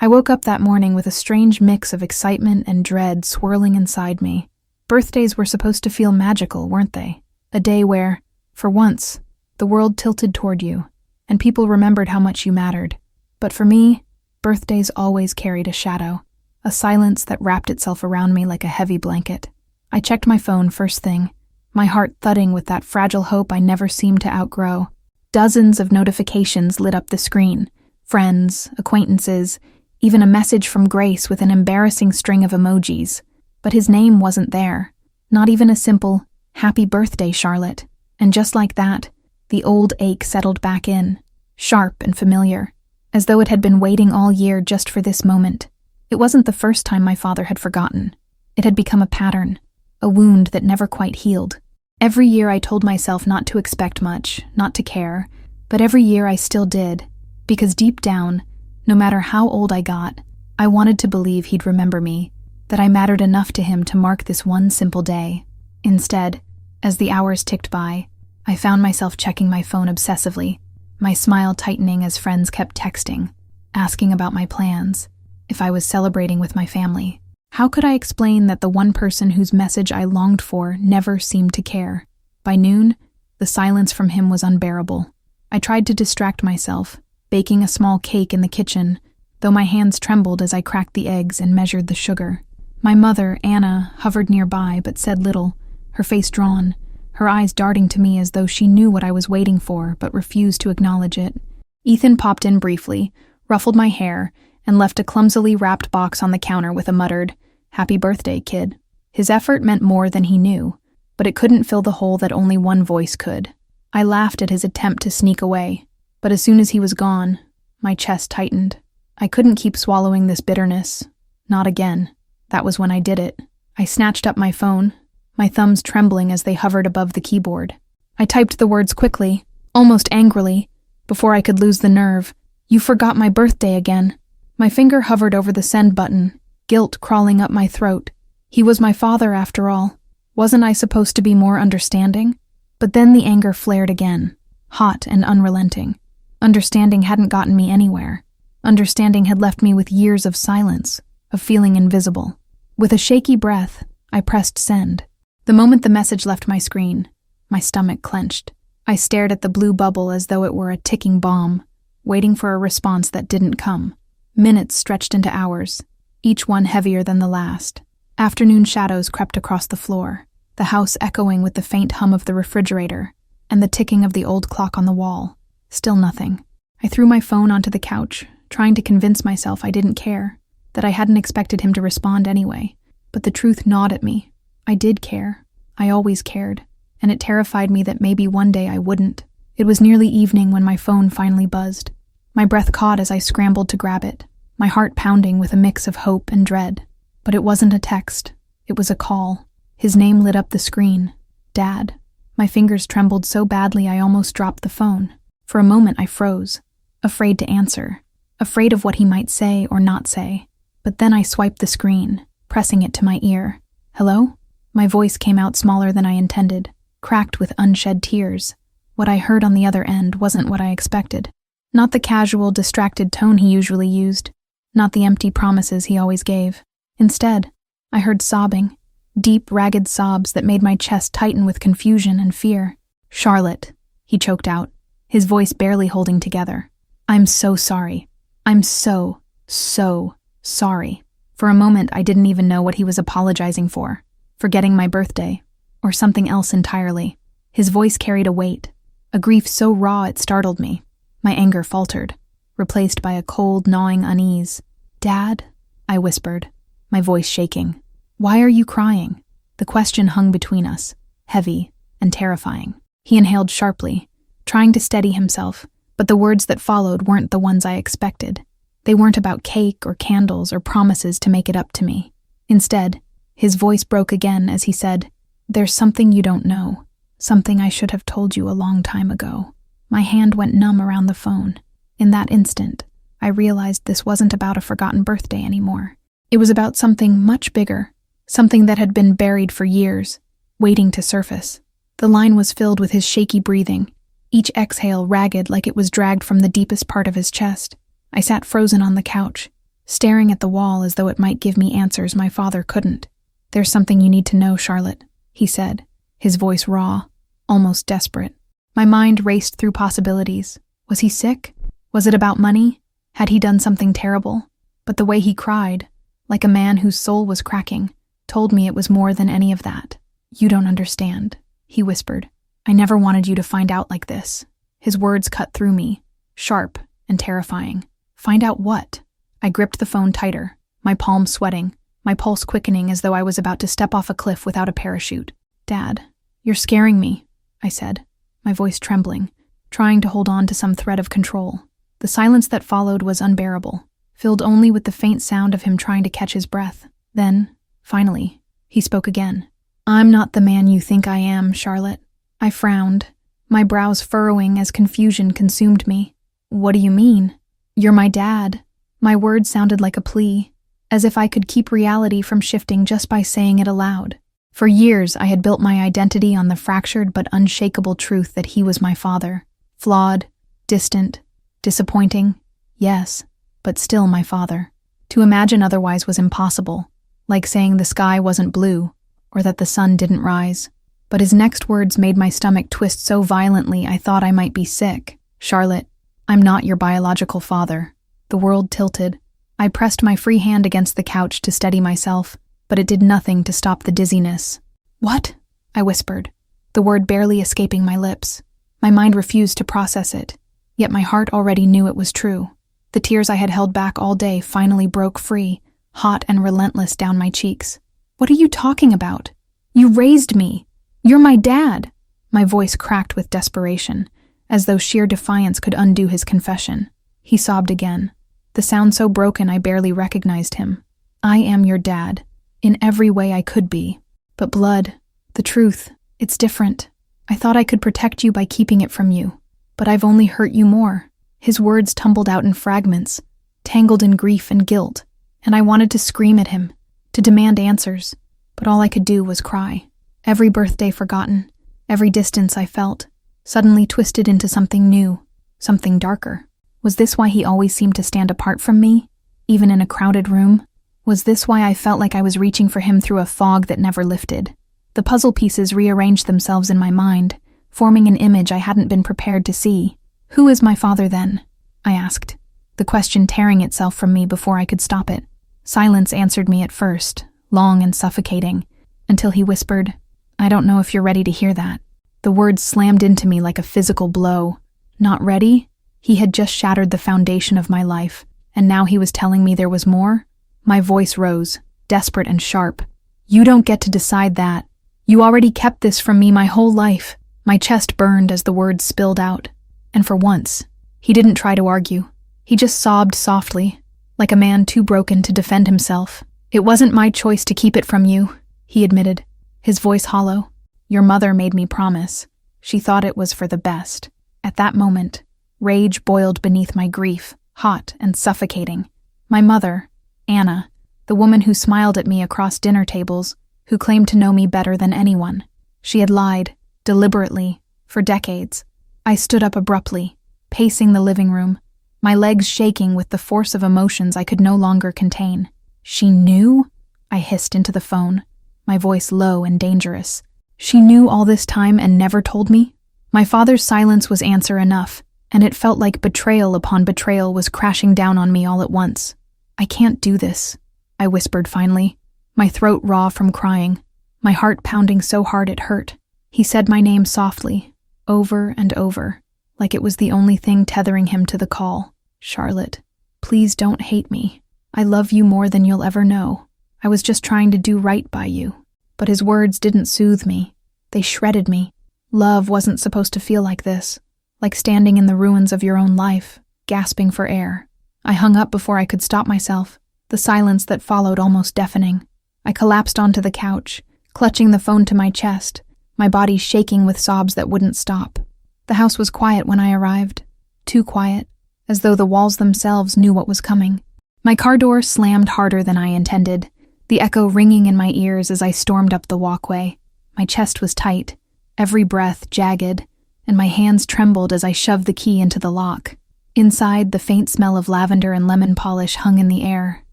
I woke up that morning with a strange mix of excitement and dread swirling inside me. Birthdays were supposed to feel magical, weren't they? A day where, for once, the world tilted toward you, and people remembered how much you mattered. But for me, birthdays always carried a shadow, a silence that wrapped itself around me like a heavy blanket. I checked my phone first thing, my heart thudding with that fragile hope I never seemed to outgrow. Dozens of notifications lit up the screen. Friends, acquaintances, even a message from Grace with an embarrassing string of emojis. But his name wasn't there. Not even a simple, "Happy birthday, Charlotte." And just like that, the old ache settled back in, sharp and familiar, as though it had been waiting all year just for this moment. It wasn't the first time my father had forgotten. It had become a pattern, a wound that never quite healed. Every year I told myself not to expect much, not to care, but every year I still did, because deep down, no matter how old I got, I wanted to believe he'd remember me, that I mattered enough to him to mark this one simple day. Instead, as the hours ticked by, I found myself checking my phone obsessively, my smile tightening as friends kept texting, asking about my plans, if I was celebrating with my family. How could I explain that the one person whose message I longed for never seemed to care? By noon, the silence from him was unbearable. I tried to distract myself, baking a small cake in the kitchen, though my hands trembled as I cracked the eggs and measured the sugar. My mother, Anna, hovered nearby but said little, her face drawn, her eyes darting to me as though she knew what I was waiting for but refused to acknowledge it. Ethan popped in briefly, ruffled my hair, and left a clumsily wrapped box on the counter with a muttered, "Happy birthday, kid." His effort meant more than he knew, but it couldn't fill the hole that only one voice could. I laughed at his attempt to sneak away, but as soon as he was gone, my chest tightened. I couldn't keep swallowing this bitterness. Not again. That was when I did it. I snatched up my phone, my thumbs trembling as they hovered above the keyboard. I typed the words quickly, almost angrily, before I could lose the nerve. "You forgot my birthday again." My finger hovered over the send button, guilt crawling up my throat. He was my father, after all. Wasn't I supposed to be more understanding? But then the anger flared again, hot and unrelenting. Understanding hadn't gotten me anywhere. Understanding had left me with years of silence, of feeling invisible. With a shaky breath, I pressed send. The moment the message left my screen, my stomach clenched. I stared at the blue bubble as though it were a ticking bomb, waiting for a response that didn't come. Minutes stretched into hours, each one heavier than the last. Afternoon shadows crept across the floor, the house echoing with the faint hum of the refrigerator and the ticking of the old clock on the wall. Still nothing. I threw my phone onto the couch, trying to convince myself I didn't care, that I hadn't expected him to respond anyway. But the truth gnawed at me. I did care. I always cared, and it terrified me that maybe one day I wouldn't. It was nearly evening when my phone finally buzzed. My breath caught as I scrambled to grab it, my heart pounding with a mix of hope and dread. But it wasn't a text. It was a call. His name lit up the screen. Dad. My fingers trembled so badly I almost dropped the phone. For a moment I froze, afraid to answer, afraid of what he might say or not say. But then I swiped the screen, pressing it to my ear. "Hello?" My voice came out smaller than I intended, cracked with unshed tears. What I heard on the other end wasn't what I expected. Not the casual, distracted tone he usually used, not the empty promises he always gave. Instead, I heard sobbing, deep, ragged sobs that made my chest tighten with confusion and fear. "Charlotte," he choked out, his voice barely holding together. "I'm so sorry. I'm so sorry." For a moment, I didn't even know what he was apologizing for. Forgetting my birthday, or something else entirely. His voice carried a weight, a grief so raw it startled me. My anger faltered, replaced by a cold, gnawing unease. "Dad?" I whispered, my voice shaking. "Why are you crying?" The question hung between us, heavy and terrifying. He inhaled sharply, trying to steady himself, but the words that followed weren't the ones I expected. They weren't about cake or candles or promises to make it up to me. Instead, his voice broke again as he said, "There's something you don't know, something I should have told you a long time ago." My hand went numb around the phone. In that instant, I realized this wasn't about a forgotten birthday anymore. It was about something much bigger, something that had been buried for years, waiting to surface. The line was filled with his shaky breathing, each exhale ragged like it was dragged from the deepest part of his chest. I sat frozen on the couch, staring at the wall as though it might give me answers my father couldn't. "There's something you need to know, Charlotte," he said, his voice raw, almost desperate. My mind raced through possibilities. Was he sick? Was it about money? Had he done something terrible? But the way he cried, like a man whose soul was cracking, told me it was more than any of that. "You don't understand," he whispered. "I never wanted you to find out like this." His words cut through me, sharp and terrifying. "Find out what?" I gripped the phone tighter, my palms sweating, my pulse quickening as though I was about to step off a cliff without a parachute. "Dad, you're scaring me," I said, my voice trembling, trying to hold on to some thread of control. The silence that followed was unbearable, filled only with the faint sound of him trying to catch his breath. Then, finally, he spoke again. "I'm not the man you think I am, Charlotte." I frowned, my brows furrowing as confusion consumed me. "What do you mean?" "You're my dad." My words sounded like a plea, as if I could keep reality from shifting just by saying it aloud. For years, I had built my identity on the fractured but unshakable truth that he was my father. Flawed, distant, disappointing, yes, but still my father. To imagine otherwise was impossible, like saying the sky wasn't blue, or that the sun didn't rise. But his next words made my stomach twist so violently I thought I might be sick. "Charlotte, I'm not your biological father." The world tilted. I pressed my free hand against the couch to steady myself, but it did nothing to stop the dizziness. "What?" I whispered, the word barely escaping my lips. My mind refused to process it, yet my heart already knew it was true. The tears I had held back all day finally broke free, hot and relentless down my cheeks. "What are you talking about? You raised me. You're my dad." My voice cracked with desperation, as though sheer defiance could undo his confession. He sobbed again, the sound so broken I barely recognized him. "I am your dad, in every way I could be. But blood, the truth, it's different. I thought I could protect you by keeping it from you, but I've only hurt you more." His words tumbled out in fragments, tangled in grief and guilt, and I wanted to scream at him, to demand answers, but all I could do was cry. Every birthday forgotten, every distance I felt, suddenly twisted into something new, something darker. Was this why he always seemed to stand apart from me, even in a crowded room? Was this why I felt like I was reaching for him through a fog that never lifted? The puzzle pieces rearranged themselves in my mind, forming an image I hadn't been prepared to see. "Who is my father then?" I asked, the question tearing itself from me before I could stop it. Silence answered me at first, long and suffocating, until he whispered, "I don't know if you're ready to hear that." The words slammed into me like a physical blow. Not ready? He had just shattered the foundation of my life, and now he was telling me there was more? My voice rose, desperate and sharp. "You don't get to decide that. You already kept this from me my whole life." My chest burned as the words spilled out, and for once, he didn't try to argue. He just sobbed softly, like a man too broken to defend himself. "It wasn't my choice to keep it from you," he admitted, his voice hollow. "Your mother made me promise. She thought it was for the best." At that moment, rage boiled beneath my grief, hot and suffocating. My mother, Anna, the woman who smiled at me across dinner tables, who claimed to know me better than anyone. She had lied, deliberately, for decades. I stood up abruptly, pacing the living room, my legs shaking with the force of emotions I could no longer contain. "She knew?" I hissed into the phone, my voice low and dangerous. "She knew all this time and never told me?" My father's silence was answer enough, and it felt like betrayal upon betrayal was crashing down on me all at once. "I can't do this," I whispered finally, my throat raw from crying, my heart pounding so hard it hurt. He said my name softly, over and over, like it was the only thing tethering him to the call. "Charlotte, please don't hate me. I love you more than you'll ever know. I was just trying to do right by you." But his words didn't soothe me. They shredded me. Love wasn't supposed to feel like this, like standing in the ruins of your own life, gasping for air. I hung up before I could stop myself, the silence that followed almost deafening. I collapsed onto the couch, clutching the phone to my chest, my body shaking with sobs that wouldn't stop. The house was quiet when I arrived, too quiet, as though the walls themselves knew what was coming. My car door slammed harder than I intended, the echo ringing in my ears as I stormed up the walkway. My chest was tight, every breath jagged, and my hands trembled as I shoved the key into the lock. Inside, the faint smell of lavender and lemon polish hung in the air,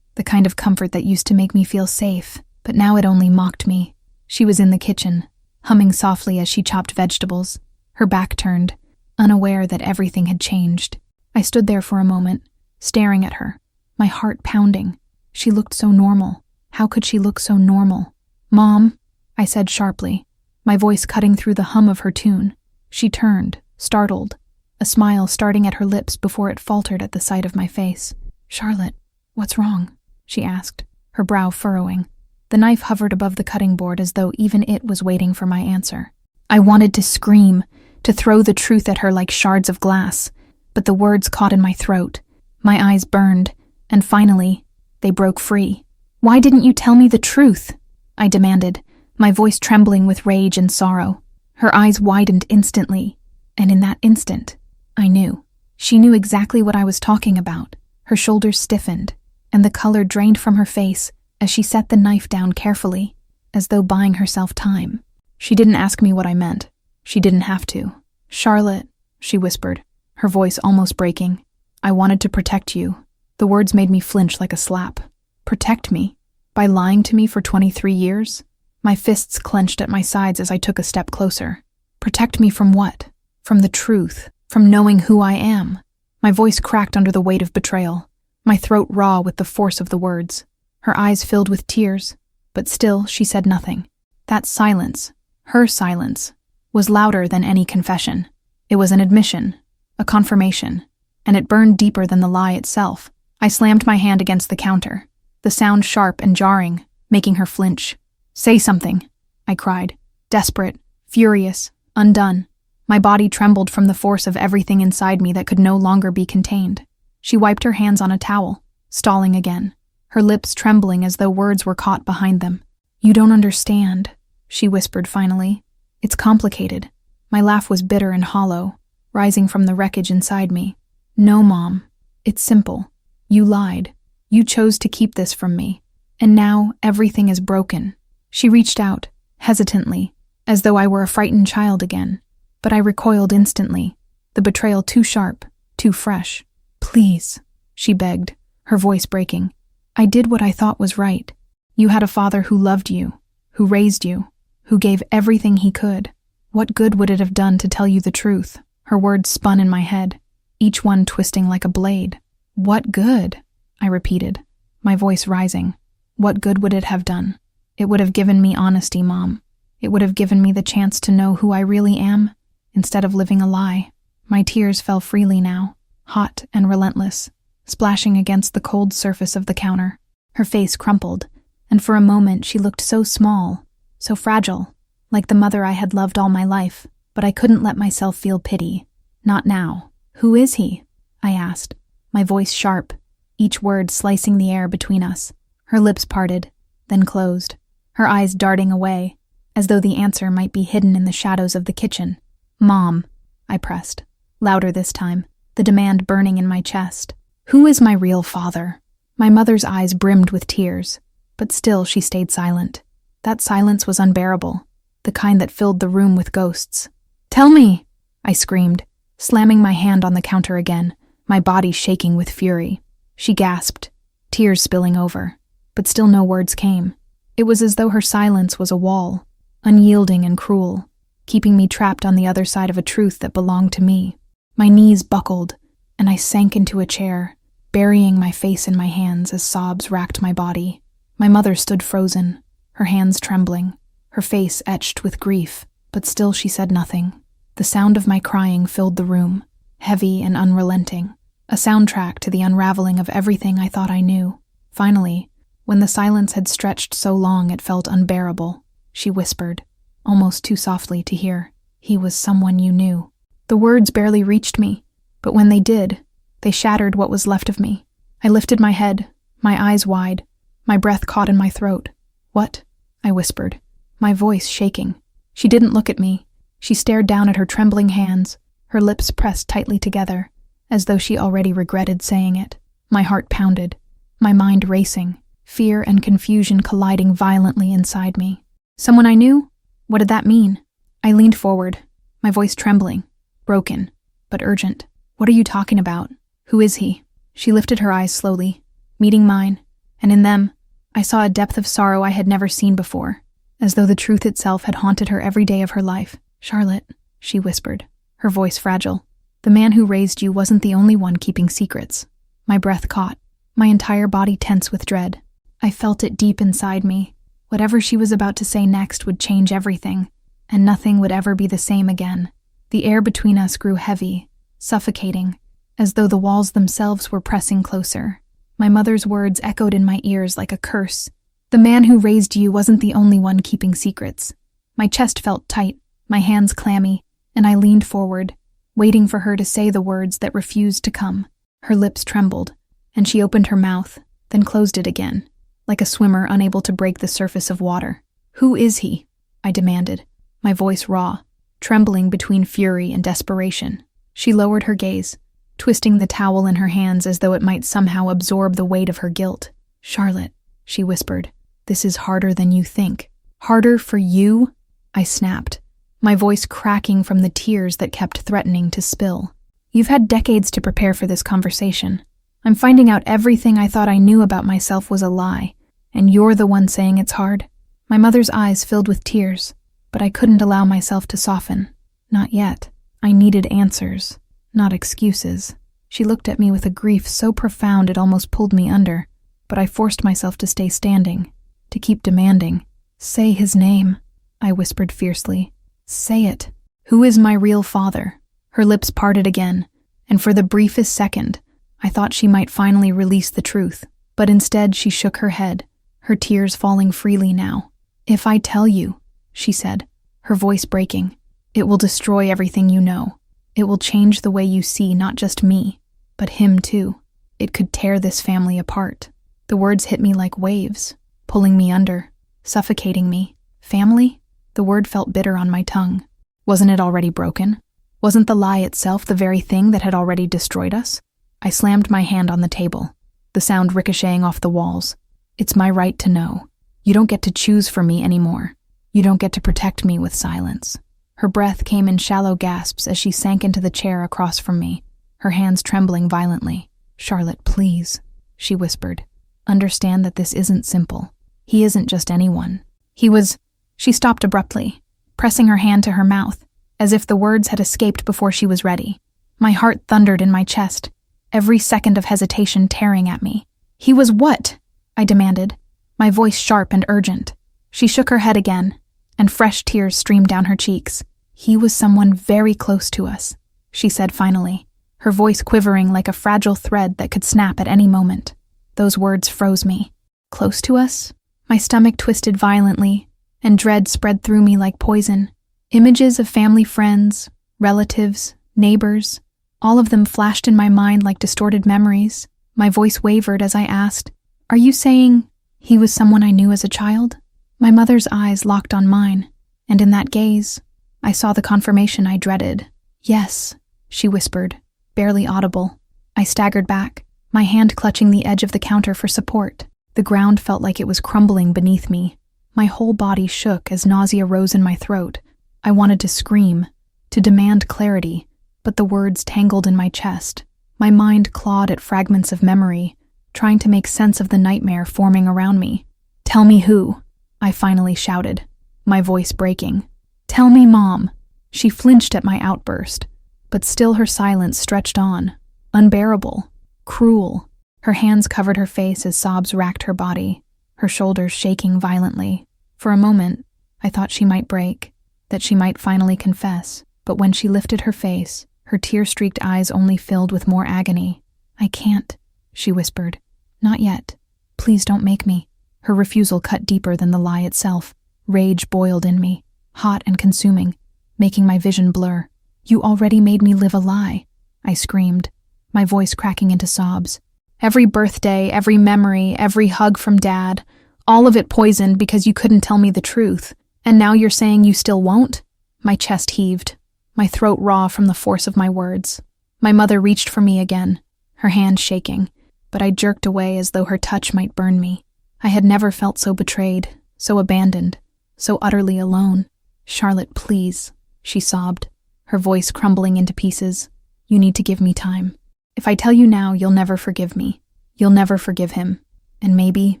the kind of comfort that used to make me feel safe, but now it only mocked me. She was in the kitchen, humming softly as she chopped vegetables, her back turned, unaware that everything had changed. I stood there for a moment, staring at her, my heart pounding. She looked so normal. How could she look so normal? "Mom," I said sharply, my voice cutting through the hum of her tune. She turned, startled, a smile starting at her lips before it faltered at the sight of my face. "Charlotte, what's wrong?" she asked, her brow furrowing. The knife hovered above the cutting board as though even it was waiting for my answer. I wanted to scream, to throw the truth at her like shards of glass, but the words caught in my throat. My eyes burned, and finally, they broke free. "Why didn't you tell me the truth?" I demanded, my voice trembling with rage and sorrow. Her eyes widened instantly, and in that instant, I knew. She knew exactly what I was talking about. Her shoulders stiffened, and the color drained from her face as she set the knife down carefully, as though buying herself time. She didn't ask me what I meant. She didn't have to. "Charlotte," she whispered, her voice almost breaking, "I wanted to protect you." The words made me flinch like a slap. Protect me? By lying to me for 23 years? My fists clenched at my sides as I took a step closer. Protect me from what? From the truth. From knowing who I am. My voice cracked under the weight of betrayal, my throat raw with the force of the words. Her eyes filled with tears, but still she said nothing. That silence, her silence, was louder than any confession. It was an admission, a confirmation, and it burned deeper than the lie itself. I slammed my hand against the counter, the sound sharp and jarring, making her flinch. "Say something," I cried, desperate, furious, undone. My body trembled from the force of everything inside me that could no longer be contained. She wiped her hands on a towel, stalling again, her lips trembling as though words were caught behind them. "You don't understand," she whispered finally. "It's complicated." My laugh was bitter and hollow, rising from the wreckage inside me. "No, Mom. It's simple. You lied. You chose to keep this from me. And now everything is broken." She reached out, hesitantly, as though I were a frightened child again. But I recoiled instantly, the betrayal too sharp, too fresh. "Please," she begged, her voice breaking. "I did what I thought was right. You had a father who loved you, who raised you, who gave everything he could. What good would it have done to tell you the truth?" Her words spun in my head, each one twisting like a blade. "What good?" I repeated, my voice rising. "What good would it have done? It would have given me honesty, Mom. It would have given me the chance to know who I really am, instead of living a lie." My tears fell freely now, hot and relentless, splashing against the cold surface of the counter. Her face crumpled, and for a moment she looked so small, so fragile, like the mother I had loved all my life, but I couldn't let myself feel pity. Not now. "Who is he?" I asked, my voice sharp, each word slicing the air between us. Her lips parted, then closed, her eyes darting away, as though the answer might be hidden in the shadows of the kitchen. "Mom," I pressed, louder this time, the demand burning in my chest. "Who is my real father?" My mother's eyes brimmed with tears, but still she stayed silent. That silence was unbearable, the kind that filled the room with ghosts. "Tell me!" I screamed, slamming my hand on the counter again, my body shaking with fury. She gasped, tears spilling over, but still no words came. It was as though her silence was a wall, unyielding and cruel, keeping me trapped on the other side of a truth that belonged to me. My knees buckled, and I sank into a chair, burying my face in my hands as sobs racked my body. My mother stood frozen, her hands trembling, her face etched with grief, but still she said nothing. The sound of my crying filled the room, heavy and unrelenting, a soundtrack to the unraveling of everything I thought I knew. Finally, when the silence had stretched so long it felt unbearable, she whispered, almost too softly to hear, "He was someone you knew." The words barely reached me, but when they did, they shattered what was left of me. I lifted my head, my eyes wide, my breath caught in my throat. "What?" I whispered, my voice shaking. She didn't look at me. She stared down at her trembling hands, her lips pressed tightly together, as though she already regretted saying it. My heart pounded, my mind racing, fear and confusion colliding violently inside me. "Someone I knew? What did that mean?" I leaned forward, my voice trembling, broken, but urgent. What are you talking about? Who is he? She lifted her eyes slowly, meeting mine, and in them, I saw a depth of sorrow I had never seen before, as though the truth itself had haunted her every day of her life. Charlotte, she whispered, her voice fragile. The man who raised you wasn't the only one keeping secrets. My breath caught, my entire body tense with dread. I felt it deep inside me. Whatever she was about to say next would change everything, and nothing would ever be the same again. The air between us grew heavy, suffocating, as though the walls themselves were pressing closer. My mother's words echoed in my ears like a curse. The man who raised you wasn't the only one keeping secrets. My chest felt tight, my hands clammy, and I leaned forward, waiting for her to say the words that refused to come. Her lips trembled, and she opened her mouth, then closed it again, like a swimmer unable to break the surface of water. Who is he? I demanded, my voice raw, trembling between fury and desperation. She lowered her gaze, twisting the towel in her hands as though it might somehow absorb the weight of her guilt. Charlotte, she whispered, this is harder than you think. Harder for you? I snapped, my voice cracking from the tears that kept threatening to spill. You've had decades to prepare for this conversation. I'm finding out everything I thought I knew about myself was a lie, and you're the one saying it's hard. My mother's eyes filled with tears, but I couldn't allow myself to soften. Not yet. I needed answers, not excuses. She looked at me with a grief so profound it almost pulled me under, but I forced myself to stay standing, to keep demanding. Say his name, I whispered fiercely. Say it. Who is my real father? Her lips parted again, and for the briefest second, I thought she might finally release the truth, but instead she shook her head, her tears falling freely now. If I tell you, she said, her voice breaking, it will destroy everything you know. It will change the way you see not just me, but him too. It could tear this family apart. The words hit me like waves, pulling me under, suffocating me. Family? The word felt bitter on my tongue. Wasn't it already broken? Wasn't the lie itself the very thing that had already destroyed us? I slammed my hand on the table, the sound ricocheting off the walls. It's my right to know. You don't get to choose for me anymore. You don't get to protect me with silence. Her breath came in shallow gasps as she sank into the chair across from me, her hands trembling violently. Charlotte, please, she whispered. Understand that this isn't simple. He isn't just anyone. She stopped abruptly, pressing her hand to her mouth, as if the words had escaped before she was ready. My heart thundered in my chest, every second of hesitation tearing at me. He was what? I demanded, my voice sharp and urgent. She shook her head again, and fresh tears streamed down her cheeks. He was someone very close to us, she said finally, her voice quivering like a fragile thread that could snap at any moment. Those words froze me. Close to us? My stomach twisted violently, and dread spread through me like poison. Images of family friends, relatives, neighbors, all of them flashed in my mind like distorted memories. My voice wavered as I asked, Are you saying he was someone I knew as a child? My mother's eyes locked on mine, and in that gaze, I saw the confirmation I dreaded. Yes, she whispered, barely audible. I staggered back, my hand clutching the edge of the counter for support. The ground felt like it was crumbling beneath me. My whole body shook as nausea rose in my throat. I wanted to scream, to demand clarity, but the words tangled in my chest. My mind clawed at fragments of memory, trying to make sense of the nightmare forming around me. Tell me who, I finally shouted, my voice breaking. Tell me, Mom. She flinched at my outburst, but still her silence stretched on, unbearable, cruel. Her hands covered her face as sobs racked her body, her shoulders shaking violently. For a moment, I thought she might break, that she might finally confess, but when she lifted her face, her tear-streaked eyes only filled with more agony. I can't, she whispered. Not yet. Please don't make me. Her refusal cut deeper than the lie itself. Rage boiled in me, hot and consuming, making my vision blur. You already made me live a lie, I screamed, my voice cracking into sobs. Every birthday, every memory, every hug from Dad, all of it poisoned because you couldn't tell me the truth. And now you're saying you still won't? My chest heaved, my throat raw from the force of my words. My mother reached for me again, her hand shaking, but I jerked away as though her touch might burn me. I had never felt so betrayed, so abandoned, so utterly alone. Charlotte, please, she sobbed, her voice crumbling into pieces. You need to give me time. If I tell you now, you'll never forgive me. You'll never forgive him. And maybe,"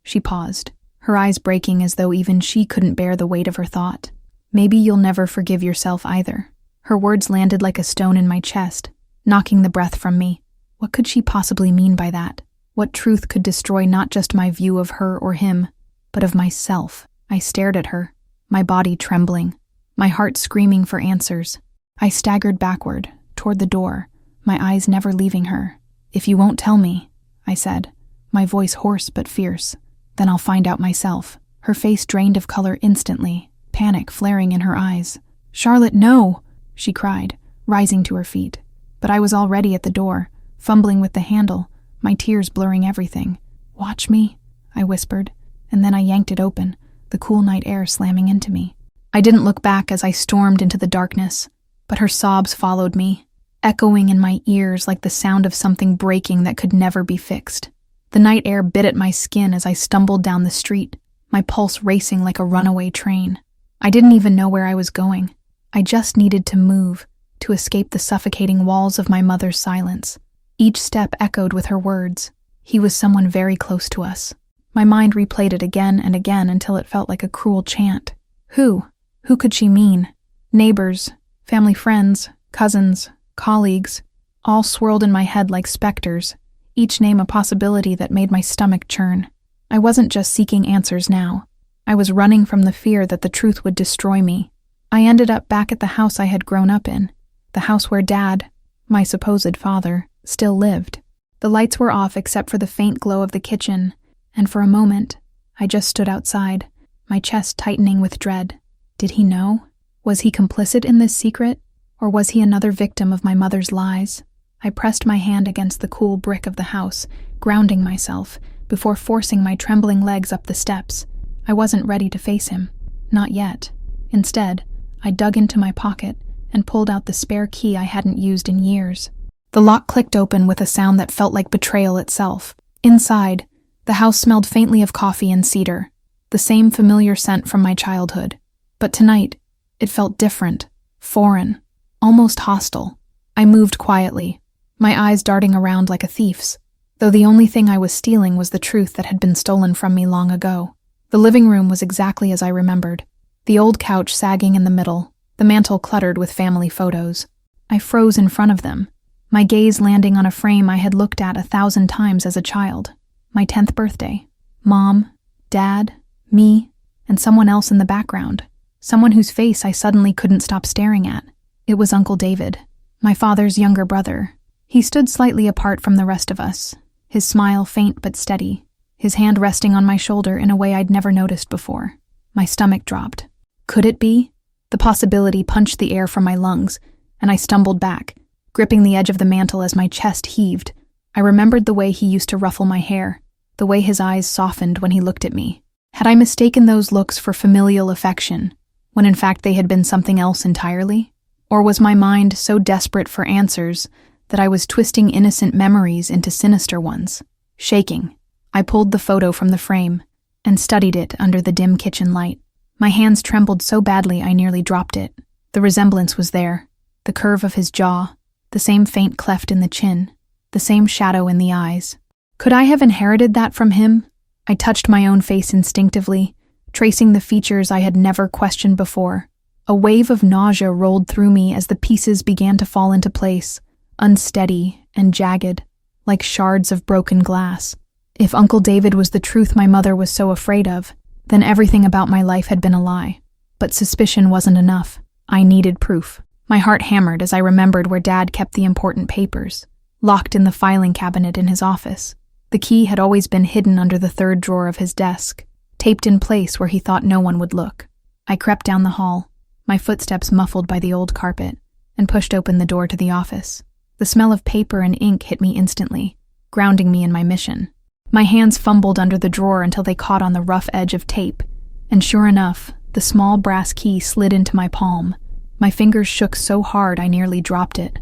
she paused, her eyes breaking as though even she couldn't bear the weight of her thought. "Maybe you'll never forgive yourself either." Her words landed like a stone in my chest, knocking the breath from me. What could she possibly mean by that? What truth could destroy not just my view of her or him, but of myself? I stared at her, my body trembling, my heart screaming for answers. I staggered backward, toward the door, my eyes never leaving her. "If you won't tell me," I said, my voice hoarse but fierce, "then I'll find out myself." Her face drained of color instantly, panic flaring in her eyes. "Charlotte, no!" she cried, rising to her feet. But I was already at the door, fumbling with the handle, my tears blurring everything. "Watch me," I whispered, and then I yanked it open, the cool night air slamming into me. I didn't look back as I stormed into the darkness, but her sobs followed me, echoing in my ears like the sound of something breaking that could never be fixed. The night air bit at my skin as I stumbled down the street, my pulse racing like a runaway train. I didn't even know where I was going. I just needed to move, to escape the suffocating walls of my mother's silence. Each step echoed with her words. He was someone very close to us. My mind replayed it again and again until it felt like a cruel chant. Who? Who could she mean? Neighbors, family friends, cousins, colleagues, all swirled in my head like specters, each name a possibility that made my stomach churn. I wasn't just seeking answers now. I was running from the fear that the truth would destroy me. I ended up back at the house I had grown up in, the house where Dad, my supposed father, still lived. The lights were off except for the faint glow of the kitchen, and for a moment, I just stood outside, my chest tightening with dread. Did he know? Was he complicit in this secret? Or was he another victim of my mother's lies? I pressed my hand against the cool brick of the house, grounding myself, before forcing my trembling legs up the steps. I wasn't ready to face him. Not yet. Instead, I dug into my pocket and pulled out the spare key I hadn't used in years. The lock clicked open with a sound that felt like betrayal itself. Inside, the house smelled faintly of coffee and cedar, the same familiar scent from my childhood. But tonight, it felt different, foreign, almost hostile. I moved quietly, my eyes darting around like a thief's, though the only thing I was stealing was the truth that had been stolen from me long ago. The living room was exactly as I remembered, the old couch sagging in the middle, the mantel cluttered with family photos. I froze in front of them, my gaze landing on a frame I had looked at 1,000 times as a child. My 10th birthday. Mom, Dad, me, and someone else in the background. Someone whose face I suddenly couldn't stop staring at. It was Uncle David, my father's younger brother. He stood slightly apart from the rest of us, his smile faint but steady, his hand resting on my shoulder in a way I'd never noticed before. My stomach dropped. Could it be? The possibility punched the air from my lungs, and I stumbled back, gripping the edge of the mantel as my chest heaved. I remembered the way he used to ruffle my hair, the way his eyes softened when he looked at me. Had I mistaken those looks for familial affection, when in fact they had been something else entirely? Or was my mind so desperate for answers that I was twisting innocent memories into sinister ones? Shaking, I pulled the photo from the frame and studied it under the dim kitchen light. My hands trembled so badly I nearly dropped it. The resemblance was there, the curve of his jaw, the same faint cleft in the chin, the same shadow in the eyes. Could I have inherited that from him? I touched my own face instinctively, tracing the features I had never questioned before. A wave of nausea rolled through me as the pieces began to fall into place, unsteady and jagged, like shards of broken glass. If Uncle David was the truth my mother was so afraid of, then everything about my life had been a lie. But suspicion wasn't enough. I needed proof. My heart hammered as I remembered where Dad kept the important papers, locked in the filing cabinet in his office. The key had always been hidden under the third drawer of his desk, taped in place where he thought no one would look. I crept down the hall, my footsteps muffled by the old carpet, and pushed open the door to the office. The smell of paper and ink hit me instantly, grounding me in my mission. My hands fumbled under the drawer until they caught on the rough edge of tape, and sure enough, the small brass key slid into my palm. My fingers shook so hard I nearly dropped it.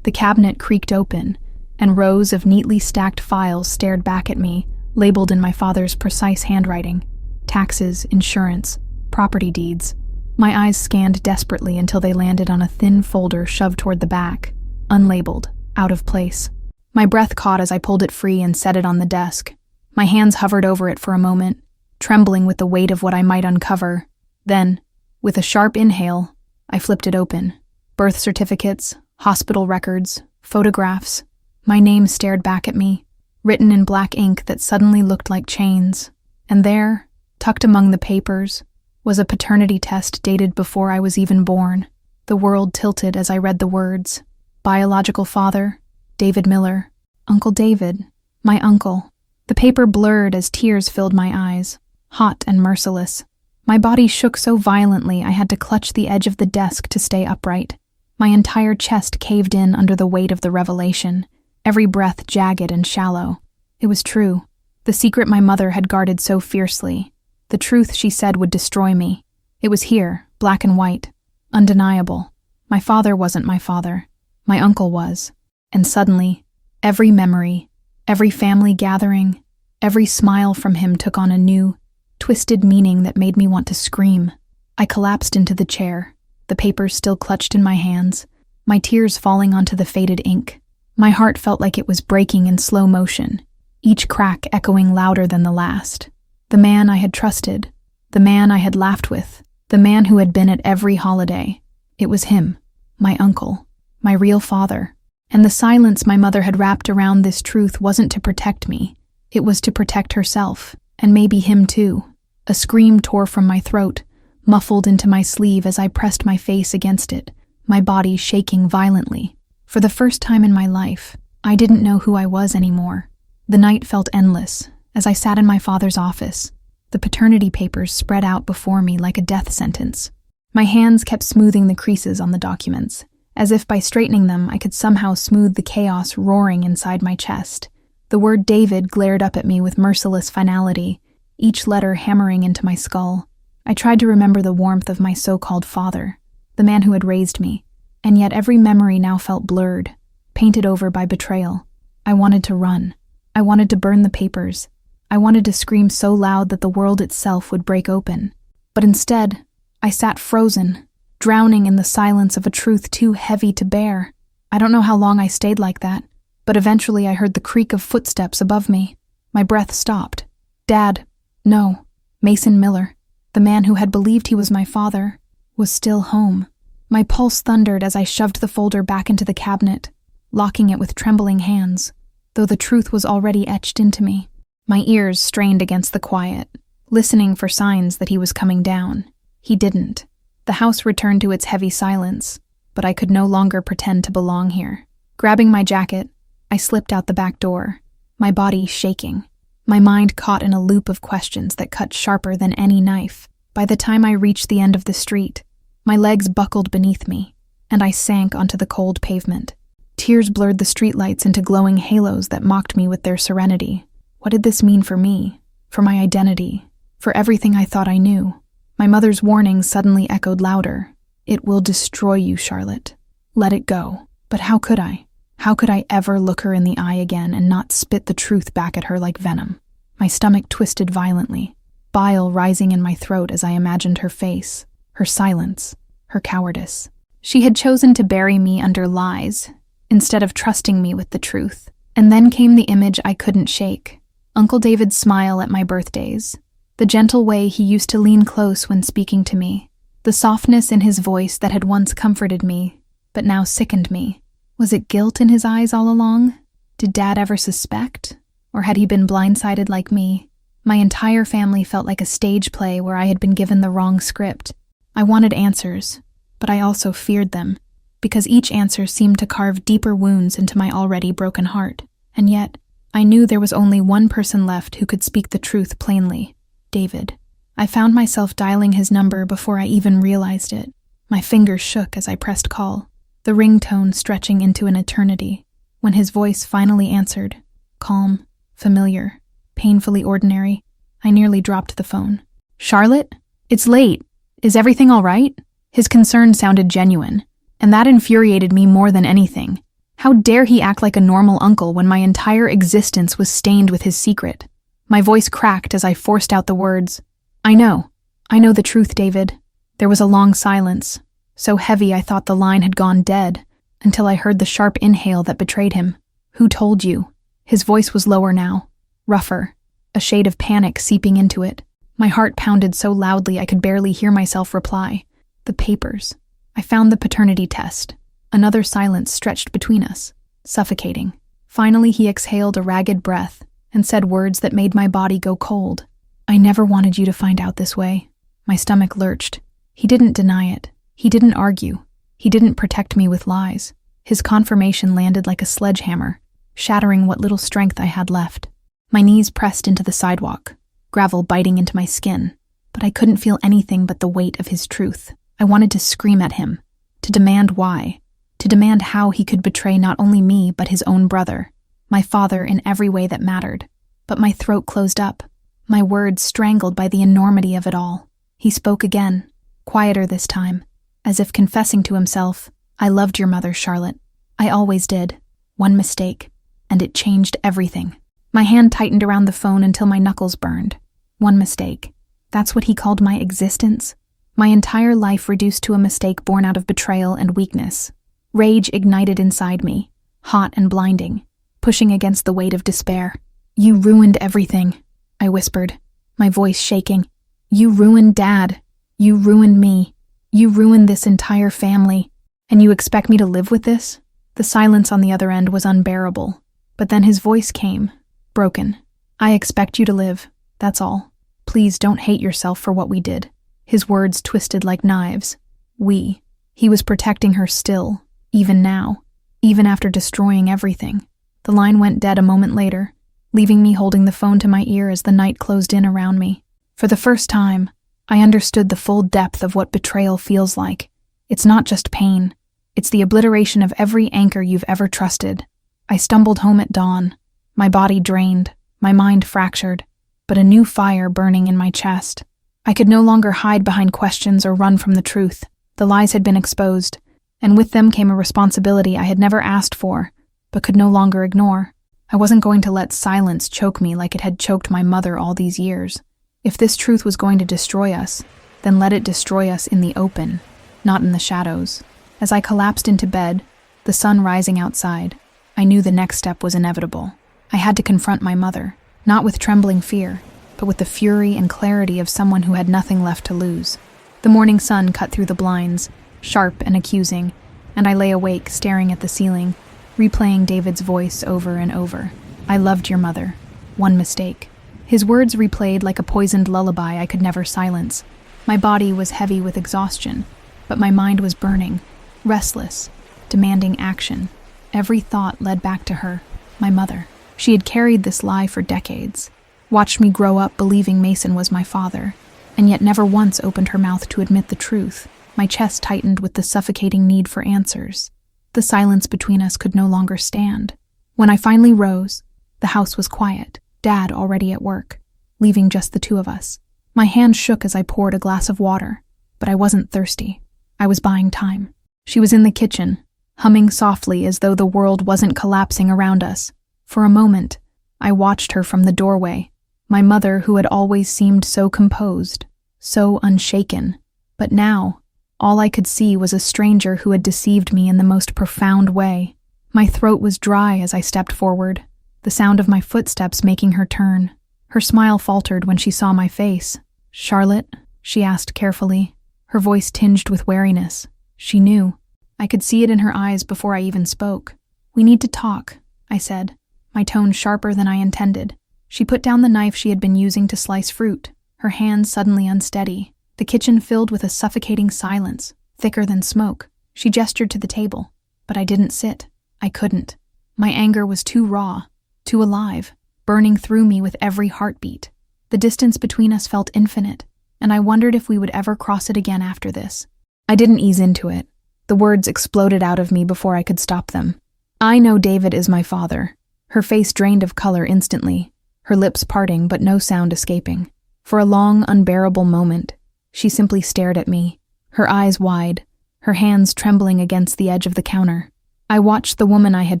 The cabinet creaked open, and rows of neatly stacked files stared back at me, labeled in my father's precise handwriting. Taxes, insurance, property deeds. My eyes scanned desperately until they landed on a thin folder shoved toward the back. unlabeled, out of place. My breath caught as I pulled it free and set it on the desk. My hands hovered over it for a moment, trembling with the weight of what I might uncover. Then, with a sharp inhale, I flipped it open. Birth certificates, hospital records, photographs. My name stared back at me, written in black ink that suddenly looked like chains. And there, tucked among the papers, was a paternity test dated before I was even born. The world tilted as I read the words. Biological father, David Miller. Uncle David, my uncle. The paper blurred as tears filled my eyes, hot and merciless. My body shook so violently I had to clutch the edge of the desk to stay upright. My entire chest caved in under the weight of the revelation, every breath jagged and shallow. It was true. The secret my mother had guarded so fiercely. The truth she said would destroy me. It was here, black and white, undeniable. My father wasn't my father. My uncle was. And suddenly, every memory, every family gathering, every smile from him took on a new, twisted meaning that made me want to scream. I collapsed into the chair, the papers still clutched in my hands, my tears falling onto the faded ink. My heart felt like it was breaking in slow motion, each crack echoing louder than the last. The man I had trusted, the man I had laughed with, the man who had been at every holiday. It was him, my uncle, my real father. And the silence my mother had wrapped around this truth wasn't to protect me. It was to protect herself, and maybe him too. A scream tore from my throat, muffled into my sleeve as I pressed my face against it, my body shaking violently. For the first time in my life, I didn't know who I was anymore. The night felt endless as I sat in my father's office, the paternity papers spread out before me like a death sentence. My hands kept smoothing the creases on the documents, as if by straightening them I could somehow smooth the chaos roaring inside my chest. The word David glared up at me with merciless finality, each letter hammering into my skull. I tried to remember the warmth of my so-called father, the man who had raised me, and yet every memory now felt blurred, painted over by betrayal. I wanted to run. I wanted to burn the papers. I wanted to scream so loud that the world itself would break open. But instead, I sat frozen, drowning in the silence of a truth too heavy to bear. I don't know how long I stayed like that, but eventually I heard the creak of footsteps above me. My breath stopped. Dad, no, Mason Miller, the man who had believed he was my father, was still home. My pulse thundered as I shoved the folder back into the cabinet, locking it with trembling hands, though the truth was already etched into me. My ears strained against the quiet, listening for signs that he was coming down. He didn't. The house returned to its heavy silence, but I could no longer pretend to belong here. Grabbing my jacket, I slipped out the back door, my body shaking, my mind caught in a loop of questions that cut sharper than any knife. By the time I reached the end of the street, my legs buckled beneath me, and I sank onto the cold pavement. Tears blurred the streetlights into glowing halos that mocked me with their serenity. What did this mean for me, for my identity, for everything I thought I knew? My mother's warning suddenly echoed louder. It will destroy you, Charlotte. Let it go. But how could I? How could I ever look her in the eye again and not spit the truth back at her like venom? My stomach twisted violently, bile rising in my throat as I imagined her face, her silence, her cowardice. She had chosen to bury me under lies, instead of trusting me with the truth. And then came the image I couldn't shake. Uncle David's smile at my birthdays, the gentle way he used to lean close when speaking to me, the softness in his voice that had once comforted me, but now sickened me. Was it guilt in his eyes all along? Did Dad ever suspect? Or had he been blindsided like me? My entire family felt like a stage play where I had been given the wrong script. I wanted answers, but I also feared them, because each answer seemed to carve deeper wounds into my already broken heart. And yet, I knew there was only one person left who could speak the truth plainly. David. I found myself dialing his number before I even realized it. My fingers shook as I pressed call, the ringtone stretching into an eternity. When his voice finally answered, calm, familiar, painfully ordinary, I nearly dropped the phone. Charlotte? It's late. Is everything all right? His concern sounded genuine, and that infuriated me more than anything. How dare he act like a normal uncle when my entire existence was stained with his secret? My voice cracked as I forced out the words, I know the truth, David. There was a long silence, so heavy I thought the line had gone dead, until I heard the sharp inhale that betrayed him. "Who told you?" His voice was lower now, rougher, a shade of panic seeping into it. My heart pounded so loudly I could barely hear myself reply. "The papers." I found the paternity test. Another silence stretched between us, suffocating. Finally, he exhaled a ragged breath and said words that made my body go cold. "I never wanted you to find out this way." My stomach lurched. He didn't deny it. He didn't argue. He didn't protect me with lies. His confirmation landed like a sledgehammer, shattering what little strength I had left. My knees pressed into the sidewalk, gravel biting into my skin, but I couldn't feel anything but the weight of his truth. I wanted to scream at him, to demand why, to demand how he could betray not only me but his own brother, my father in every way that mattered. But my throat closed up, my words strangled by the enormity of it all. He spoke again, quieter this time, as if confessing to himself, "I loved your mother, Charlotte. I always did. One mistake, and it changed everything." My hand tightened around the phone until my knuckles burned. One mistake. That's what he called my existence? My entire life reduced to a mistake born out of betrayal and weakness. Rage ignited inside me, hot and blinding, pushing against the weight of despair. "You ruined everything," I whispered, my voice shaking. "You ruined Dad. You ruined me. You ruined this entire family. And you expect me to live with this?" The silence on the other end was unbearable. But then his voice came, broken. "I expect you to live, that's all. Please don't hate yourself for what we did." His words twisted like knives. We. He was protecting her still, even now, even after destroying everything. The line went dead a moment later, leaving me holding the phone to my ear as the night closed in around me. For the first time, I understood the full depth of what betrayal feels like. It's not just pain. It's the obliteration of every anchor you've ever trusted. I stumbled home at dawn, my body drained, my mind fractured, but a new fire burning in my chest. I could no longer hide behind questions or run from the truth. The lies had been exposed, and with them came a responsibility I had never asked for, but could no longer ignore. I wasn't going to let silence choke me like it had choked my mother all these years. If this truth was going to destroy us, then let it destroy us in the open, not in the shadows. As I collapsed into bed, the sun rising outside, I knew the next step was inevitable. I had to confront my mother, not with trembling fear, but with the fury and clarity of someone who had nothing left to lose. The morning sun cut through the blinds, sharp and accusing, and I lay awake staring at the ceiling, replaying David's voice over and over. "I loved your mother. One mistake." His words replayed like a poisoned lullaby I could never silence. My body was heavy with exhaustion, but my mind was burning, restless, demanding action. Every thought led back to her, my mother. She had carried this lie for decades, watched me grow up believing Mason was my father, and yet never once opened her mouth to admit the truth. My chest tightened with the suffocating need for answers. The silence between us could no longer stand. When I finally rose, the house was quiet, Dad already at work, leaving just the two of us. My hand shook as I poured a glass of water, but I wasn't thirsty. I was buying time. She was in the kitchen, humming softly as though the world wasn't collapsing around us. For a moment, I watched her from the doorway, my mother who had always seemed so composed, so unshaken. But now, all I could see was a stranger who had deceived me in the most profound way. My throat was dry as I stepped forward, the sound of my footsteps making her turn. Her smile faltered when she saw my face. "Charlotte?" she asked carefully, her voice tinged with wariness. She knew. I could see it in her eyes before I even spoke. "We need to talk," I said, my tone sharper than I intended. She put down the knife she had been using to slice fruit, her hands suddenly unsteady. The kitchen filled with a suffocating silence, thicker than smoke. She gestured to the table, but I didn't sit. I couldn't. My anger was too raw, too alive, burning through me with every heartbeat. The distance between us felt infinite, and I wondered if we would ever cross it again after this. I didn't ease into it. The words exploded out of me before I could stop them. "I know David is my father." Her face drained of color instantly, her lips parting but no sound escaping. For a long, unbearable moment, she simply stared at me, her eyes wide, her hands trembling against the edge of the counter. I watched the woman I had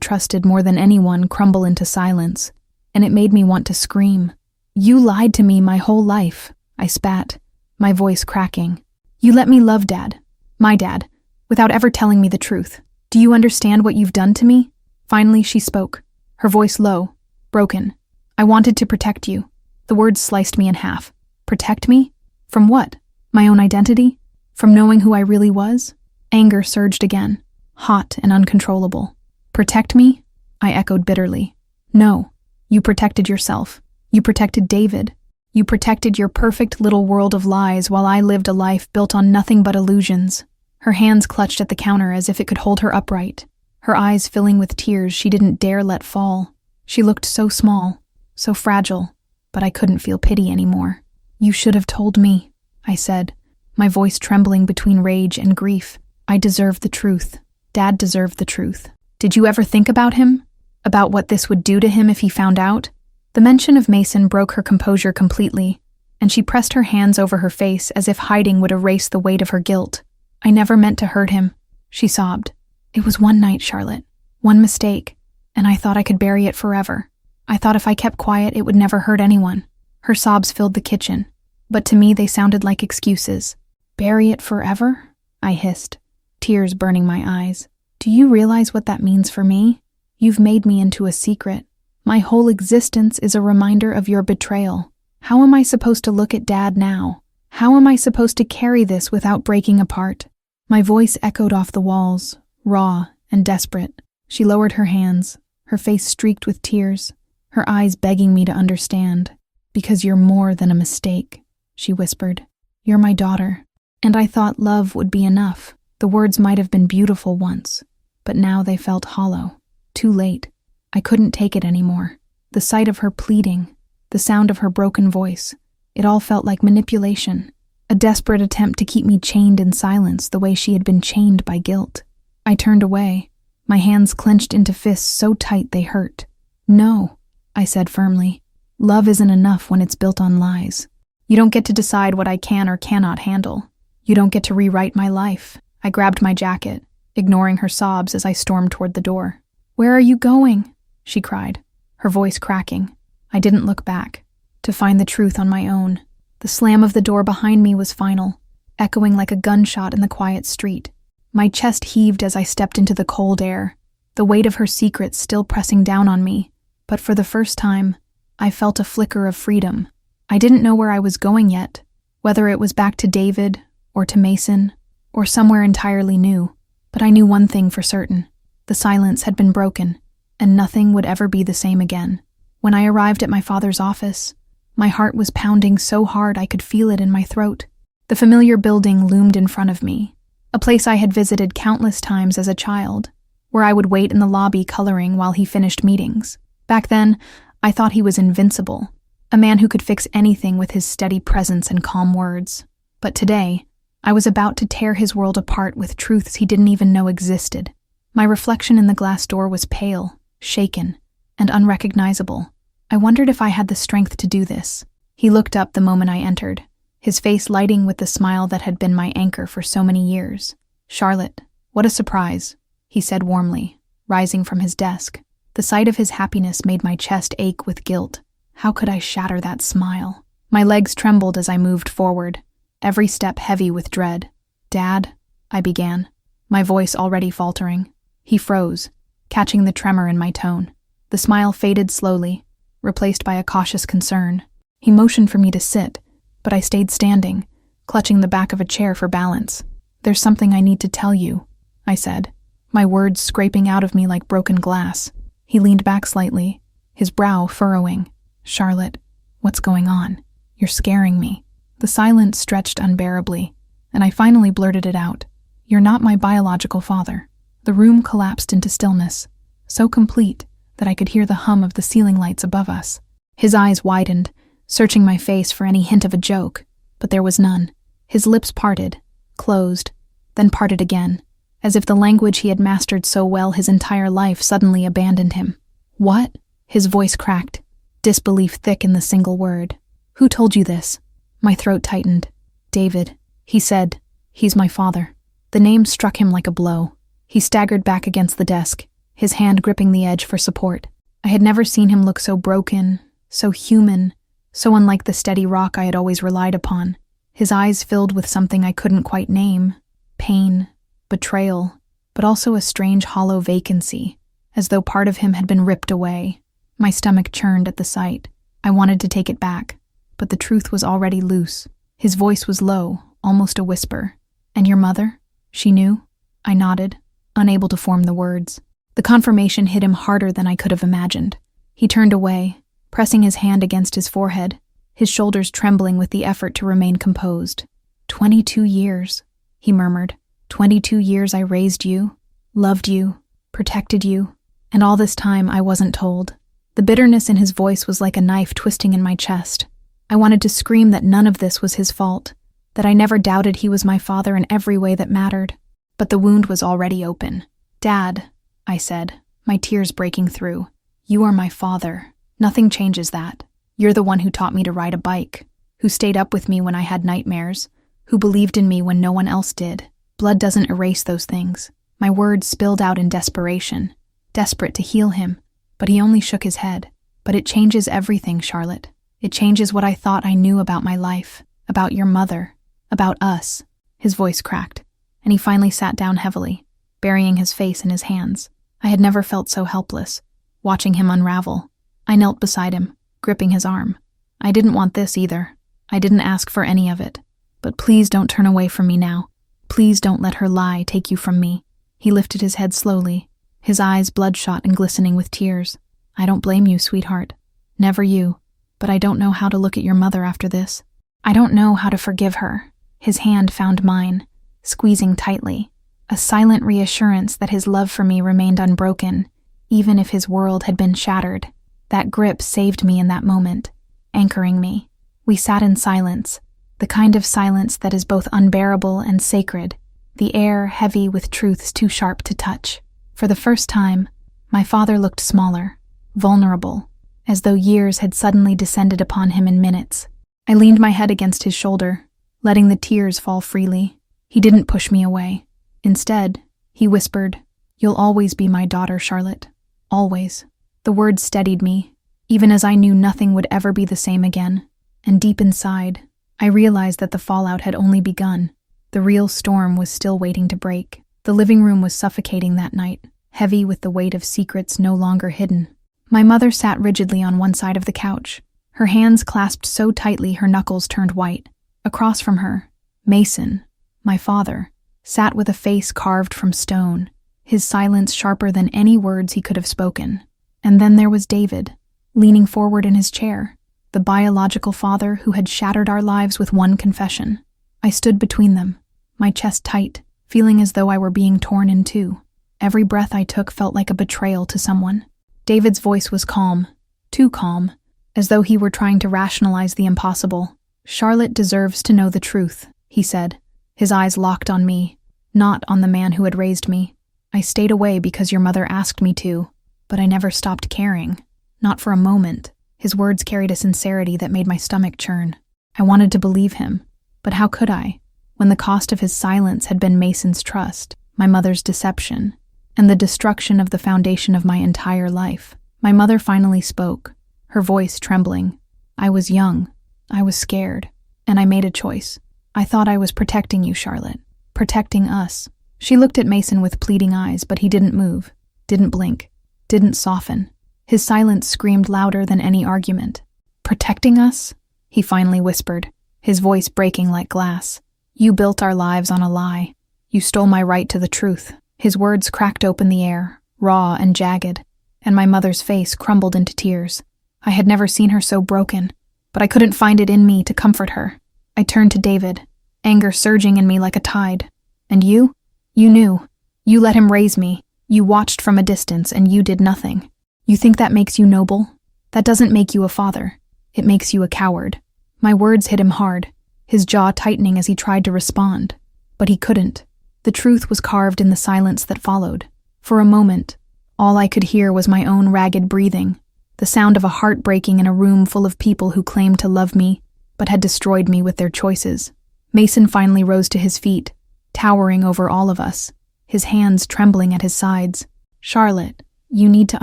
trusted more than anyone crumble into silence, and it made me want to scream. "You lied to me my whole life," I spat, my voice cracking. "You let me love Dad, my dad, without ever telling me the truth. Do you understand what you've done to me? Finally, she spoke, her voice low, broken. I wanted to protect you. The words sliced me in half. Protect me? From what? My own identity? From knowing who I really was? Anger surged again, hot and uncontrollable. Protect me? I echoed bitterly. No. You protected yourself. You protected David. You protected your perfect little world of lies while I lived a life built on nothing but illusions. Her hands clutched at the counter as if it could hold her upright, her eyes filling with tears she didn't dare let fall. She looked so small, so fragile, but I couldn't feel pity anymore. You should have told me, I said, my voice trembling between rage and grief. I deserved the truth. Dad deserved the truth. Did you ever think about him? About what this would do to him if he found out? The mention of Mason broke her composure completely, and she pressed her hands over her face as if hiding would erase the weight of her guilt. I never meant to hurt him, she sobbed. It was one night, Charlotte. One mistake, and I thought I could bury it forever. I thought if I kept quiet, it would never hurt anyone. Her sobs filled the kitchen, but to me they sounded like excuses. Bury it forever? I hissed, tears burning my eyes. Do you realize what that means for me? You've made me into a secret. My whole existence is a reminder of your betrayal. How am I supposed to look at Dad now? How am I supposed to carry this without breaking apart? My voice echoed off the walls, raw and desperate. She lowered her hands, her face streaked with tears, her eyes begging me to understand. Because you're more than a mistake, she whispered. You're my daughter. And I thought love would be enough. The words might have been beautiful once, but now they felt hollow. Too late. I couldn't take it anymore. The sight of her pleading, the sound of her broken voice, it all felt like manipulation, a desperate attempt to keep me chained in silence the way she had been chained by guilt. I turned away, my hands clenched into fists so tight they hurt. No, I said firmly. Love isn't enough when it's built on lies. You don't get to decide what I can or cannot handle. You don't get to rewrite my life. I grabbed my jacket, ignoring her sobs as I stormed toward the door. Where are you going? She cried, her voice cracking. I didn't look back, to find the truth on my own. The slam of the door behind me was final, echoing like a gunshot in the quiet street. My chest heaved as I stepped into the cold air, the weight of her secrets still pressing down on me. But for the first time, I felt a flicker of freedom. I didn't know where I was going yet, whether it was back to David, or to Mason, or somewhere entirely new. But I knew one thing for certain. The silence had been broken, and nothing would ever be the same again. When I arrived at my father's office, my heart was pounding so hard I could feel it in my throat. The familiar building loomed in front of me, a place I had visited countless times as a child, where I would wait in the lobby coloring while he finished meetings. Back then, I thought he was invincible, a man who could fix anything with his steady presence and calm words. But today, I was about to tear his world apart with truths he didn't even know existed. My reflection in the glass door was pale, shaken, and unrecognizable. I wondered if I had the strength to do this. He looked up the moment I entered, his face lighting with the smile that had been my anchor for so many years. Charlotte, what a surprise, he said warmly, rising from his desk. The sight of his happiness made my chest ache with guilt. How could I shatter that smile? My legs trembled as I moved forward, every step heavy with dread. Dad, I began, my voice already faltering. He froze, catching the tremor in my tone. The smile faded slowly, replaced by a cautious concern. He motioned for me to sit, but I stayed standing, clutching the back of a chair for balance. There's something I need to tell you, I said, my words scraping out of me like broken glass. He leaned back slightly, his brow furrowing. Charlotte, what's going on? You're scaring me. The silence stretched unbearably, and I finally blurted it out. You're not my biological father. The room collapsed into stillness, so complete that I could hear the hum of the ceiling lights above us. His eyes widened, searching my face for any hint of a joke, but there was none. His lips parted, closed, then parted again, as if the language he had mastered so well his entire life suddenly abandoned him. What? His voice cracked, disbelief thick in the single word. Who told you this? My throat tightened. David, he said. He's my father. The name struck him like a blow. He staggered back against the desk, his hand gripping the edge for support. I had never seen him look so broken, so human, so unlike the steady rock I had always relied upon. His eyes filled with something I couldn't quite name. Pain, betrayal, but also a strange hollow vacancy, as though part of him had been ripped away. My stomach churned at the sight. I wanted to take it back, but the truth was already loose. His voice was low, almost a whisper. "And your mother? She knew?" I nodded, unable to form the words. The confirmation hit him harder than I could have imagined. He turned away, pressing his hand against his forehead, his shoulders trembling with the effort to remain composed. 22 years, he murmured. 22 years I raised you, loved you, protected you, and all this time I wasn't told. The bitterness in his voice was like a knife twisting in my chest. I wanted to scream that none of this was his fault, that I never doubted he was my father in every way that mattered. But the wound was already open. "Dad," I said, my tears breaking through, "you are my father. Nothing changes that. You're the one who taught me to ride a bike, who stayed up with me when I had nightmares, who believed in me when no one else did. Blood doesn't erase those things." My words spilled out in desperation, desperate to heal him, but he only shook his head. "But it changes everything, Charlotte. It changes what I thought I knew about my life, about your mother, about us." His voice cracked, and he finally sat down heavily, burying his face in his hands. I had never felt so helpless, watching him unravel. I knelt beside him, gripping his arm. "I didn't want this either. I didn't ask for any of it. But please don't turn away from me now. Please don't let her lie take you from me." He lifted his head slowly, his eyes bloodshot and glistening with tears. "I don't blame you, sweetheart. Never you. But I don't know how to look at your mother after this. I don't know how to forgive her." His hand found mine, squeezing tightly, a silent reassurance that his love for me remained unbroken, even if his world had been shattered. That grip saved me in that moment, anchoring me. We sat in silence, the kind of silence that is both unbearable and sacred, the air heavy with truths too sharp to touch. For the first time, my father looked smaller, vulnerable, as though years had suddenly descended upon him in minutes. I leaned my head against his shoulder, letting the tears fall freely. He didn't push me away. Instead, he whispered, "You'll always be my daughter, Charlotte. Always." The words steadied me, even as I knew nothing would ever be the same again. And deep inside, I realized that the fallout had only begun. The real storm was still waiting to break. The living room was suffocating that night, heavy with the weight of secrets no longer hidden. My mother sat rigidly on one side of the couch, her hands clasped so tightly her knuckles turned white. Across from her, Mason, my father, sat with a face carved from stone, his silence sharper than any words he could have spoken. And then there was David, leaning forward in his chair, the biological father who had shattered our lives with one confession. I stood between them, my chest tight, feeling as though I were being torn in two. Every breath I took felt like a betrayal to someone. David's voice was calm, too calm, as though he were trying to rationalize the impossible. "Charlotte deserves to know the truth," he said, his eyes locked on me, not on the man who had raised me. "I stayed away because your mother asked me to, but I never stopped caring. Not for a moment." His words carried a sincerity that made my stomach churn. I wanted to believe him, but how could I, when the cost of his silence had been Mason's trust, my mother's deception, and the destruction of the foundation of my entire life? My mother finally spoke, her voice trembling. "I was young, I was scared, and I made a choice. I thought I was protecting you, Charlotte, protecting us." She looked at Mason with pleading eyes, but he didn't move, didn't blink, didn't soften. His silence screamed louder than any argument. "Protecting us?" he finally whispered, his voice breaking like glass. "You built our lives on a lie. You stole my right to the truth." His words cracked open the air, raw and jagged, and my mother's face crumbled into tears. I had never seen her so broken, but I couldn't find it in me to comfort her. I turned to David, anger surging in me like a tide. "And you? You knew. You let him raise me. You watched from a distance, and you did nothing. You think that makes you noble? That doesn't make you a father. It makes you a coward." My words hit him hard, his jaw tightening as he tried to respond. But he couldn't. The truth was carved in the silence that followed. For a moment, all I could hear was my own ragged breathing, the sound of a heart breaking in a room full of people who claimed to love me, but had destroyed me with their choices. Mason finally rose to his feet, towering over all of us, his hands trembling at his sides. "Charlotte, you need to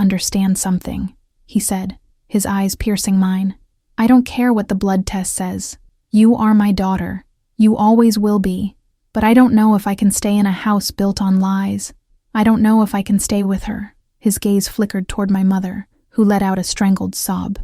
understand something," he said, his eyes piercing mine. "I don't care what the blood test says. You are my daughter. You always will be. But I don't know if I can stay in a house built on lies. I don't know if I can stay with her." His gaze flickered toward my mother, who let out a strangled sob.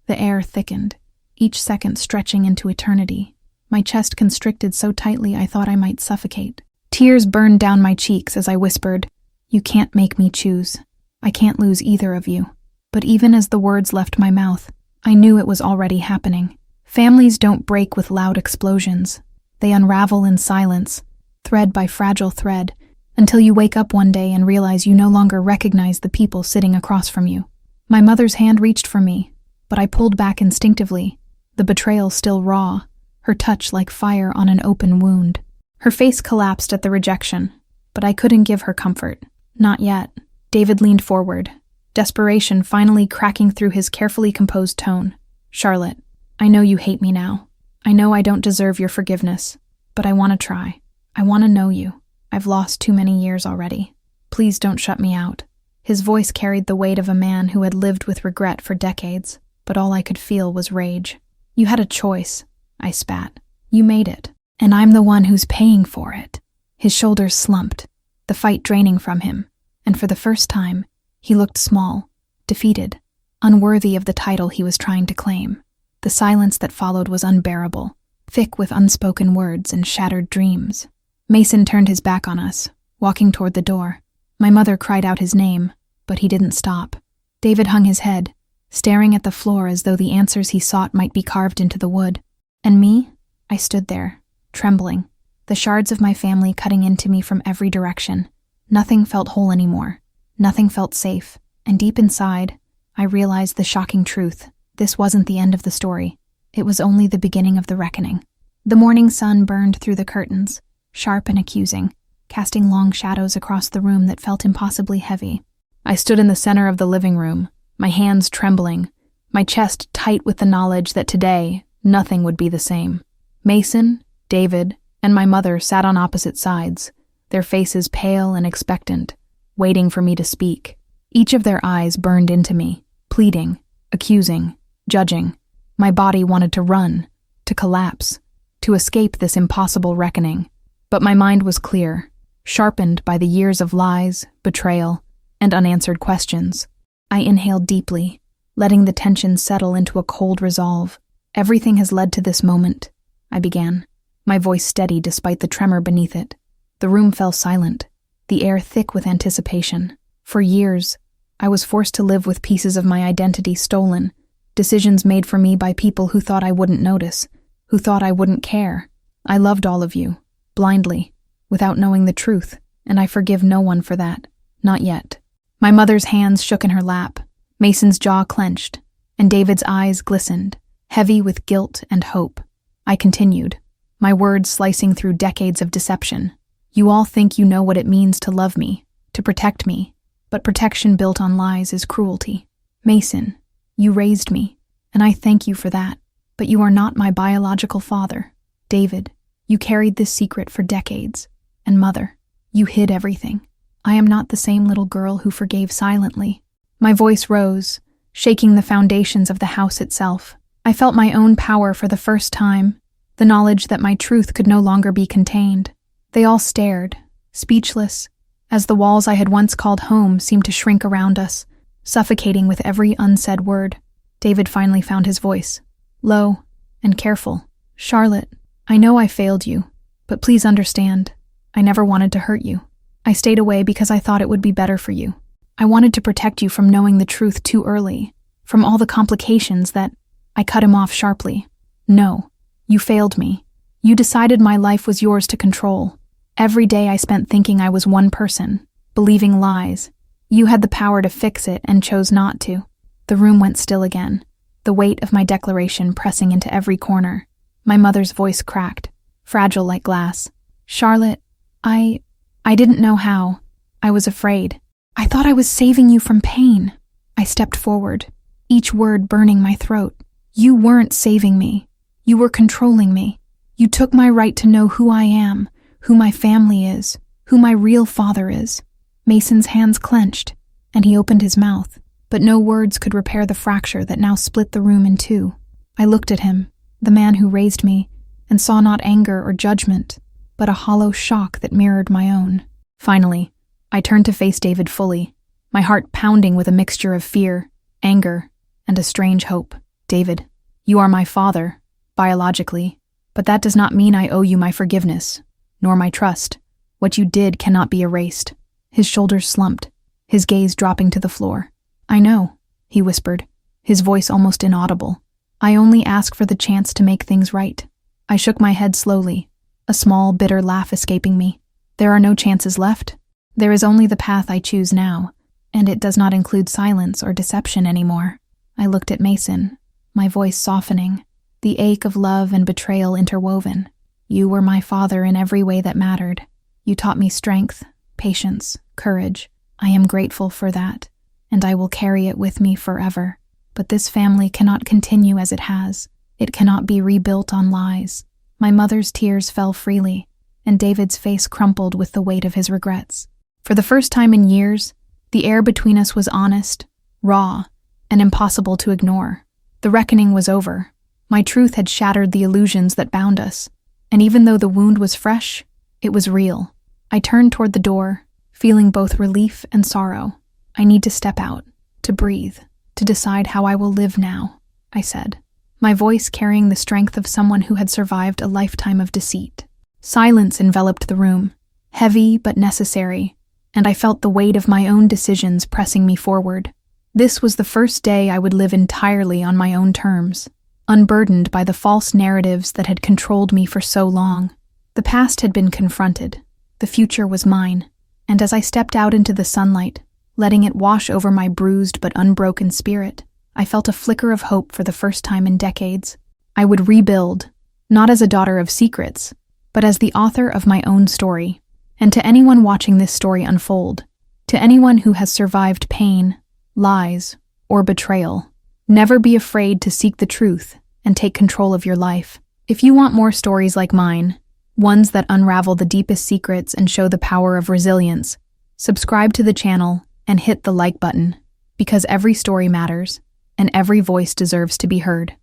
The air thickened, each second stretching into eternity. My chest constricted so tightly I thought I might suffocate. Tears burned down my cheeks as I whispered, "You can't make me choose. I can't lose either of you." But even as the words left my mouth, I knew it was already happening. Families don't break with loud explosions. They unravel in silence, thread by fragile thread, until you wake up one day and realize you no longer recognize the people sitting across from you. My mother's hand reached for me, but I pulled back instinctively, the betrayal still raw, her touch like fire on an open wound. Her face collapsed at the rejection, but I couldn't give her comfort. Not yet. David leaned forward, desperation finally cracking through his carefully composed tone. "Charlotte, I know you hate me now. I know I don't deserve your forgiveness, but I want to try. I want to know you. I've lost too many years already. Please don't shut me out." His voice carried the weight of a man who had lived with regret for decades, but all I could feel was rage. "You had a choice," I spat. "You made it, and I'm the one who's paying for it." His shoulders slumped, the fight draining from him, and for the first time, he looked small, defeated, unworthy of the title he was trying to claim. The silence that followed was unbearable, thick with unspoken words and shattered dreams. Mason turned his back on us, walking toward the door. My mother cried out his name, but he didn't stop. David hung his head, staring at the floor as though the answers he sought might be carved into the wood. And me? I stood there, trembling, the shards of my family cutting into me from every direction. Nothing felt whole anymore. Nothing felt safe, and deep inside, I realized the shocking truth. This wasn't the end of the story. It was only the beginning of the reckoning. The morning sun burned through the curtains, sharp and accusing, casting long shadows across the room that felt impossibly heavy. I stood in the center of the living room, my hands trembling, my chest tight with the knowledge that today, nothing would be the same. Mason, David, and my mother sat on opposite sides, their faces pale and expectant, waiting for me to speak. Each of their eyes burned into me, pleading, accusing, judging. My body wanted to run, to collapse, to escape this impossible reckoning. But my mind was clear, sharpened by the years of lies, betrayal, and unanswered questions. I inhaled deeply, letting the tension settle into a cold resolve. "Everything has led to this moment," I began, my voice steady despite the tremor beneath it. The room fell silent, the air thick with anticipation. For years, I was forced to live with pieces of my identity stolen, decisions made for me by people who thought I wouldn't notice, who thought I wouldn't care. I loved all of you, blindly, without knowing the truth, and I forgive no one for that. Not yet. My mother's hands shook in her lap, Mason's jaw clenched, and David's eyes glistened, heavy with guilt and hope. I continued, my words slicing through decades of deception. "You all think you know what it means to love me, to protect me, but protection built on lies is cruelty. Mason, you raised me, and I thank you for that, but you are not my biological father. David, you carried this secret for decades, and Mother, you hid everything. I am not the same little girl who forgave silently." My voice rose, shaking the foundations of the house itself. I felt my own power for the first time, the knowledge that my truth could no longer be contained. They all stared, speechless, as the walls I had once called home seemed to shrink around us, suffocating with every unsaid word. David finally found his voice, low and careful. "Charlotte, I know I failed you, but please understand, I never wanted to hurt you. I stayed away because I thought it would be better for you. I wanted to protect you from knowing the truth too early, from all the complications that—" I cut him off sharply. "No, you failed me. You decided my life was yours to control. Every day I spent thinking I was one person, believing lies. You had the power to fix it and chose not to." The room went still again, the weight of my declaration pressing into every corner. My mother's voice cracked, fragile like glass. "Charlotte, I didn't know how. I was afraid. I thought I was saving you from pain." I stepped forward, each word burning my throat. "You weren't saving me. You were controlling me. You took my right to know who I am, who my family is, who my real father is." Mason's hands clenched, and he opened his mouth, but no words could repair the fracture that now split the room in two. I looked at him, the man who raised me, and saw not anger or judgment, but a hollow shock that mirrored my own. Finally, I turned to face David fully, my heart pounding with a mixture of fear, anger, and a strange hope. David, you are my father, biologically, but that does not mean I owe you my forgiveness, nor my trust. What you did cannot be erased. His shoulders slumped, his gaze dropping to the floor. I know, he whispered, his voice almost inaudible. I only ask for the chance to make things right. I shook my head slowly, a small, bitter laugh escaping me. There are no chances left. There is only the path I choose now, and it does not include silence or deception anymore. I looked at Mason, my voice softening, the ache of love and betrayal interwoven. You were my father in every way that mattered. You taught me strength, patience, courage. I am grateful for that, and I will carry it with me forever. But this family cannot continue as it has. It cannot be rebuilt on lies. My mother's tears fell freely, and David's face crumpled with the weight of his regrets. For the first time in years, the air between us was honest, raw, and impossible to ignore. The reckoning was over. My truth had shattered the illusions that bound us, and even though the wound was fresh, it was real. I turned toward the door, feeling both relief and sorrow. I need to step out, to breathe, to decide how I will live now, I said, my voice carrying the strength of someone who had survived a lifetime of deceit. Silence enveloped the room, heavy but necessary, and I felt the weight of my own decisions pressing me forward. This was the first day I would live entirely on my own terms, unburdened by the false narratives that had controlled me for so long. The past had been confronted. The future was mine, and as I stepped out into the sunlight, letting it wash over my bruised but unbroken spirit, I felt a flicker of hope for the first time in decades. I would rebuild, not as a daughter of secrets, but as the author of my own story. And to anyone watching this story unfold, to anyone who has survived pain, lies, or betrayal, never be afraid to seek the truth and take control of your life. If you want more stories like mine, ones that unravel the deepest secrets and show the power of resilience, subscribe to the channel and hit the like button, because every story matters and every voice deserves to be heard.